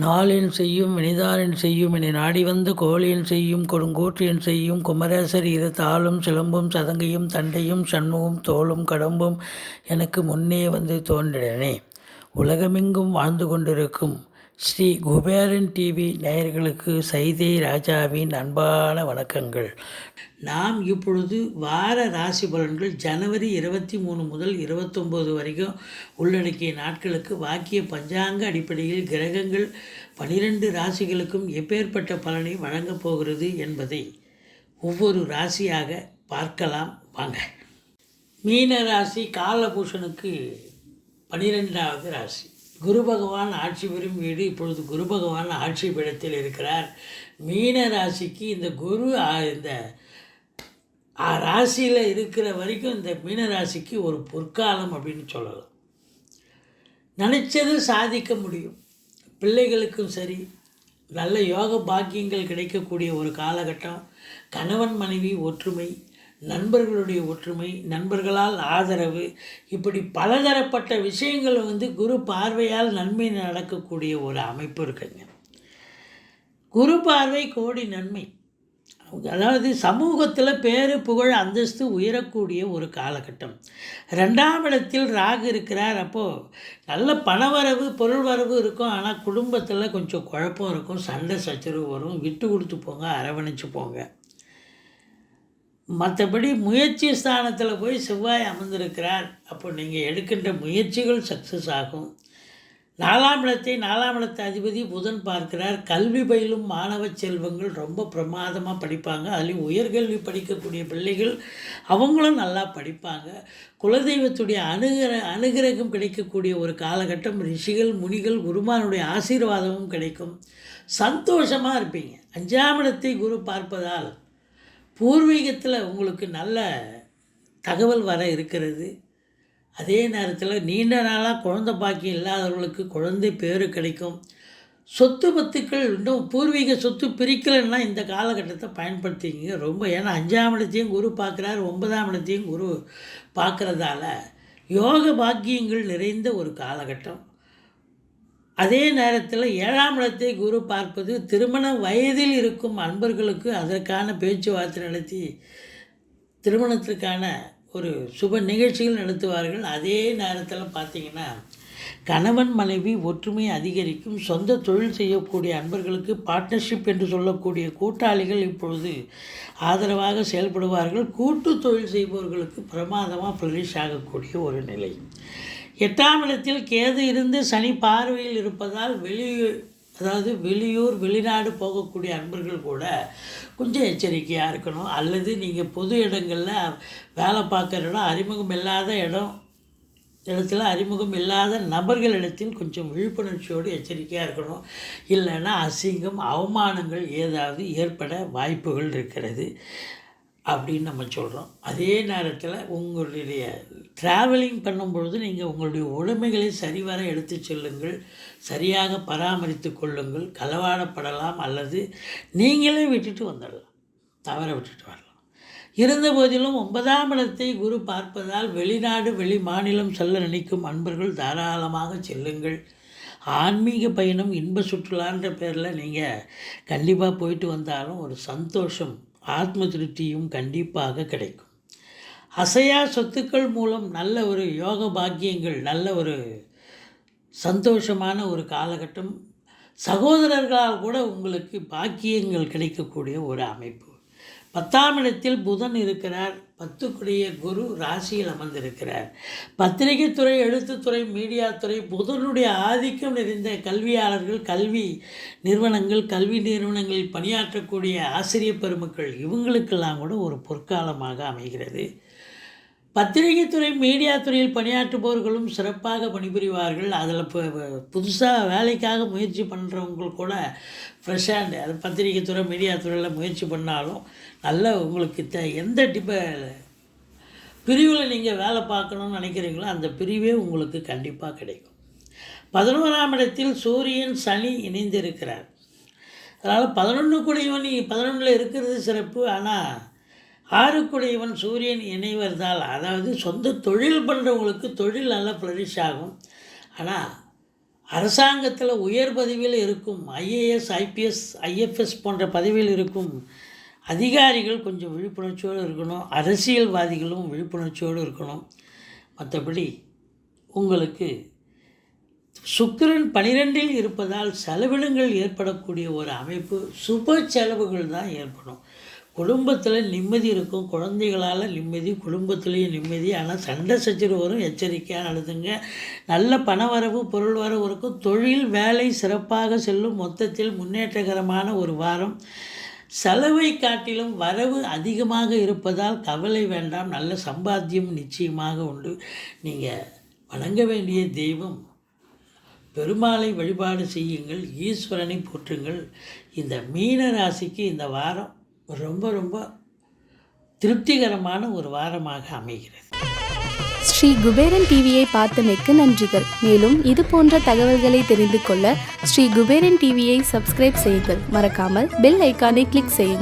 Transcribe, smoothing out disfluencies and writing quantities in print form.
நாளென் செய்யும் வினைதானென் செய்யும் என நாடி வந்த கோளென் செய்யும் கொடுங்கோற்றென் செய்யும் குமரேசர் இரு தாளும் சிலம்பும் சதங்கையும் தண்டையும் சண்முகம் தோளும் கடம்பும் எனக்கு முன்னே வந்து தோன்றினே. உலகமெங்கும் வாழ்ந்து கொண்டிருக்கும் ஸ்ரீ குபேரன் டிவி நேயர்களுக்கு சைதை ராஜாவின் அன்பான வணக்கங்கள். நாம் இப்பொழுது வார ராசி பலன்கள் ஜனவரி 23 முதல் 29 வரைக்கும் உள்ளடக்கிய நாட்களுக்கு வாக்கிய பஞ்சாங்க அடிப்படையில் கிரகங்கள் 12 ராசிகளுக்கும் எப்பேற்பட்ட பலனை வழங்கப் போகிறது என்பதை ஒவ்வொரு ராசியாக பார்க்கலாம் வாங்க. மீன ராசி காலபூஷனுக்கு 12வது ராசி. குரு பகவான் ஆட்சி பெறும் வீடு. இப்பொழுது குரு பகவான் ஆட்சி பீடத்தில் இருக்கிறார். மீன ராசிக்கு இந்த குரு இந்த ராசியில் இருக்கிற வரைக்கும் இந்த மீன ராசிக்கு ஒரு பொற்காலம் அப்படின்னு சொல்லலாம். நினச்சது சாதிக்க முடியும். பிள்ளைகளுக்கும் சரி, நல்ல யோக பாக்கியங்கள் கிடைக்கக்கூடிய ஒரு காலகட்டம். கணவன் மனைவி ஒற்றுமை, நண்பர்களுடைய ஒற்றுமை, நண்பர்களால் ஆதரவு, இப்படி பலதரப்பட்ட விஷயங்கள் குரு பார்வையால் நன்மை நடக்கக்கூடிய ஒரு அமைப்பு இருக்குங்க. குரு பார்வை கோடி நன்மை. அதாவது சமூகத்தில் பேரு புகழ் அந்தஸ்து உயரக்கூடிய ஒரு காலகட்டம். 2ஆம் இடத்தில் ராகு இருக்கிறார். அப்போது நல்ல பணவரவு பொருள் வரவு இருக்கும். ஆனால் குடும்பத்தில் கொஞ்சம் குழப்பம் இருக்கும், சண்டை சச்சரவு வரும். விட்டு கொடுத்து போங்க, அரவணைச்சு போங்க. மற்றபடி முயற்சி ஸ்தானத்தில் போய் செவ்வாய் அமர்ந்திருக்கிறார். அப்போ நீங்கள் எடுக்கின்ற முயற்சிகள் சக்ஸஸ் ஆகும். 4ஆம் இடத்து அதிபதி புதன் பார்க்கிறார். கல்வி பயிலும் மாணவ செல்வங்கள் ரொம்ப பிரமாதமாக படிப்பாங்க. அதுலேயும் உயர்கல்வி படிக்கக்கூடிய பிள்ளைகள் அவங்களும் நல்லா படிப்பாங்க. குலதெய்வத்துடைய அனுகிரகம் கிடைக்கக்கூடிய ஒரு காலகட்டம். ரிஷிகள் முனிகள் குருமானுடைய ஆசீர்வாதமும் கிடைக்கும். சந்தோஷமாக இருப்பீங்க. 5ஆம் இடத்தை குரு பார்ப்பதால் பூர்வீகத்தில் உங்களுக்கு நல்ல தகவல் வர இருக்கிறது. அதே நேரத்தில் நீண்ட நாளாக குழந்தை பாக்கியம் இல்லாதவர்களுக்கு குழந்தை பேரு கிடைக்கும். சொத்து பத்துக்கள் இன்னும் பூர்வீக சொத்து பிரிக்கலைன்னா இந்த காலகட்டத்தை பயன்படுத்திக்கிங்க ரொம்ப. ஏன்னா 5ஆம் இடத்தையும் குரு பார்க்குறார், 9ஆம் இடத்தையும் குரு பார்க்குறதால யோக பாக்கியங்கள் நிறைந்த ஒரு காலகட்டம். அதே நேரத்தில் 7ஆம் இடத்தை குரு பார்ப்பது திருமண வயதில் இருக்கும் அன்பர்களுக்கு அதற்கான பேச்சுவார்த்தை நடத்தி திருமணத்திற்கான ஒரு சுப நிகழ்ச்சிகள் நடத்துவார்கள். அதே நேரத்தில் பார்த்திங்கன்னா கணவன் மனைவி ஒற்றுமை அதிகரிக்கும். சொந்த தொழில் செய்யக்கூடிய அன்பர்களுக்கு பார்ட்னர்ஷிப் என்று சொல்லக்கூடிய கூட்டாளிகள் இப்பொழுது ஆதரவாக செயல்படுவார்கள். கூட்டு தொழில் செய்பவர்களுக்கு பிரமாதமாக ஃப்ளரிஷ் ஆகக்கூடிய ஒரு நிலை. 8ஆம் இடத்தில் கேது இருந்து சனி பார்வையில் இருப்பதால் வெளியூர் வெளிநாடு போகக்கூடிய அன்பர்கள் கூட கொஞ்சம் எச்சரிக்கையாக இருக்கணும். அல்லது நீங்கள் பொது இடங்களில் வேலை பார்க்குற இடம், அறிமுகம் இல்லாத இடத்துல அறிமுகம் இல்லாத நபர்களிடத்தில் கொஞ்சம் விழிப்புணர்ச்சியோடு எச்சரிக்கையாக இருக்கணும். இல்லைன்னா அசிங்கம் அவமானங்கள் ஏதாவது ஏற்பட வாய்ப்புகள் இருக்கிறது அப்படின்னு நம்ம சொல்கிறோம். அதே நேரத்தில் உங்களுடைய ட்ராவலிங் பண்ணும்பொழுது நீங்கள் உங்களுடைய உடைமைகளை சரிவர எடுத்து செல்லுங்கள். சரியாக பராமரித்து கொள்ளுங்கள். களவாடப்படலாம் அல்லது நீங்களே விட்டுட்டு வந்துடலாம், தவற விட்டுட்டு வரலாம். இருந்த போதிலும் 9ஆம் இடத்தை குரு பார்ப்பதால் வெளிநாடு வெளி மாநிலம் செல்ல நினைக்கும் அன்பர்கள் தாராளமாக செல்லுங்கள். ஆன்மீக பயணம் இன்ப சுற்றுலான்ற பேரில் நீங்கள் கண்டிப்பாக போயிட்டு வந்தாலும் ஒரு சந்தோஷம் ஆத்ம திருப்தியும் கண்டிப்பாக கிடைக்கும். அசையா சொத்துக்கள் மூலம் நல்ல ஒரு யோக பாக்கியங்கள், நல்ல ஒரு சந்தோஷமான ஒரு காலகட்டம். சகோதரர்களால் கூட உங்களுக்கு பாக்கியங்கள் கிடைக்கக்கூடிய ஒரு அமைப்பு. 10ஆம் இடத்தில் புதன் இருக்கிறார். 10க்குடைய குரு ராசியில் அமர்ந்திருக்கிறார். பத்திரிகை துறை, எழுத்துத்துறை, மீடியா துறை, புதனுடைய ஆதிக்கம் நிறைந்த கல்வியாளர்கள், கல்வி நிறுவனங்களில் பணியாற்றக்கூடிய ஆசிரியர் பெருமக்கள் இவங்களுக்கெல்லாம் கூட ஒரு பொற்காலமாக அமைகிறது. பத்திரிகை துறை, மீடியா துறையில் பணியாற்றுபவர்களும் சிறப்பாக பணிபுரிவார்கள். அதில் புதுசாக வேலைக்காக முயற்சி பண்ணுறவங்களுக்கு கூட ஃப்ரெஷ்ஷாக அது பத்திரிகை துறை, மீடியா துறையில் முயற்சி பண்ணாலும் நல்ல உங்களுக்கு எந்த பிரிவில் நீங்கள் வேலை பார்க்கணுன்னு நினைக்கிறீங்களோ அந்த பிரிவே உங்களுக்கு கண்டிப்பாக கிடைக்கும். 11ஆம் இடத்தில் சூரியன் சனி இணைந்திருக்கிறார். அதனால் 11 கூடயும் நீ 11ல் இருக்கிறது சிறப்பு. ஆனால் ஆறுக்குடையவன் சூரியன் இணைவதால், அதாவது சொந்த தொழில் பண்ணுறவங்களுக்கு தொழில் நல்லா ஃப்ளரிஷ் ஆகும். ஆனால் அரசாங்கத்தில் உயர் பதவியில் இருக்கும் ஐஏஎஸ், ஐபிஎஸ், ஐஎஃப்எஸ் போன்ற பதவியில் இருக்கும் அதிகாரிகள் கொஞ்சம் விழிப்புணர்ச்சியோடு இருக்கணும். அரசியல்வாதிகளும் விழிப்புணர்ச்சியோடு இருக்கணும். மற்றபடி உங்களுக்கு சுக்கிரன் 12இல் இருப்பதால் செலவினங்கள் ஏற்படக்கூடிய ஒரு அமைப்பு, சுப செலவுகள் தான் ஏற்படும். குடும்பத்தில் நிம்மதி இருக்கும், குழந்தைகளால் நிம்மதி, குடும்பத்துலேயும் நிம்மதி. ஆனால் சண்டை சச்சரவு வரும், எச்சரிக்கையாக நடத்துங்க. நல்ல பணவரவு, பொருள் வரவு இருக்கும். தொழில் வேலை சிறப்பாக செல்லும். மொத்தத்தில் முன்னேற்றகரமான ஒரு வாரம். செலவை காட்டிலும் வரவு அதிகமாக இருப்பதால் கவலை வேண்டாம். நல்ல சம்பாத்தியம் நிச்சயமாக உண்டு. நீங்கள் வணங்க வேண்டிய தெய்வம் பெருமாளை வழிபாடு செய்யுங்கள், ஈஸ்வரனை போற்றுங்கள். இந்த மீன ராசிக்கு இந்த வாரம் ரொம்ப ரொம்ப திருப்திகரமான ஒரு வாரமாக அமைகிறது. ஸ்ரீ குபேரன் டிவியை பார்த்தமைக்கு நன்றிகள். மேலும் இது போன்ற தகவல்களை தெரிந்து கொள்ள ஸ்ரீ குபேரன் டிவியை சப்ஸ்கிரைப் செய்யுங்கள். மறக்காமல் பெல் ஐக்கானை கிளிக் செய்யுங்கள்.